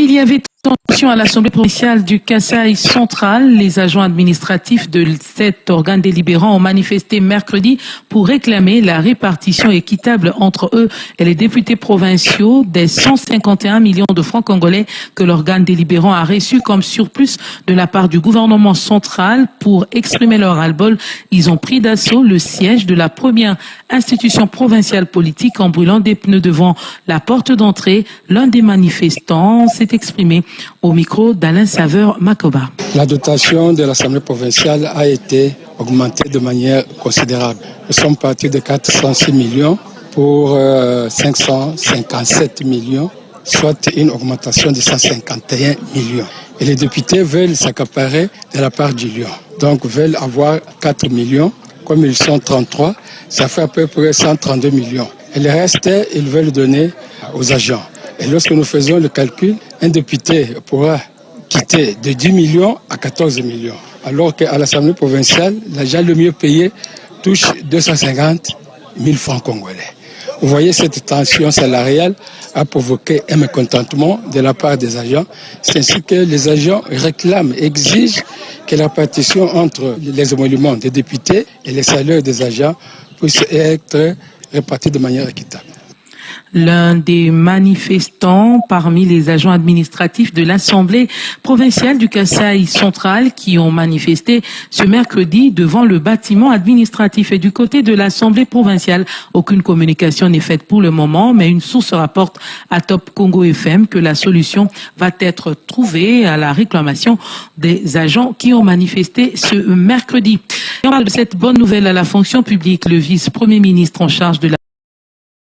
Il y avait tension à l'Assemblée provinciale du Kasaï central. Les agents administratifs de cet organe délibérant ont manifesté mercredi pour réclamer la répartition équitable entre eux et les députés provinciaux des 151 millions de francs congolais que l'organe délibérant a reçus comme surplus de la part du gouvernement central. Pour exprimer leur ras-le-bol, ils ont pris d'assaut le siège de la première institution provinciale politique en brûlant des pneus devant la porte d'entrée. L'un des manifestants s'est exprimé au micro d'Alain Saveur Makoba. La dotation de l'Assemblée provinciale a été augmentée de manière considérable. Nous sommes partis de 406 millions pour 557 millions, soit une augmentation de 151 millions. Et les députés veulent s'accaparer de la part du lion. Donc veulent avoir 4 millions. Comme ils sont 33, ça fait à peu près 132 millions. Et le reste, ils veulent donner aux agents. Et lorsque nous faisons le calcul, un député pourra quitter de 10 millions à 14 millions. Alors qu'à l'Assemblée provinciale, l'agent le mieux payé touche 250 000 francs congolais. Vous voyez, cette tension salariale a provoqué un mécontentement de la part des agents. C'est ainsi que les agents réclament, exigent que la partition entre les émoluments des députés et les salaires des agents puisse être répartie de manière équitable. L'un des manifestants parmi les agents administratifs de l'Assemblée provinciale du Kasaï central qui ont manifesté ce mercredi devant le bâtiment administratif. Et du côté de l'Assemblée provinciale, aucune communication n'est faite pour le moment, mais une source rapporte à Top Congo FM que la solution va être trouvée à la réclamation des agents qui ont manifesté ce mercredi. Et on parle de cette bonne nouvelle à la fonction publique. Le vice-premier ministre en charge de la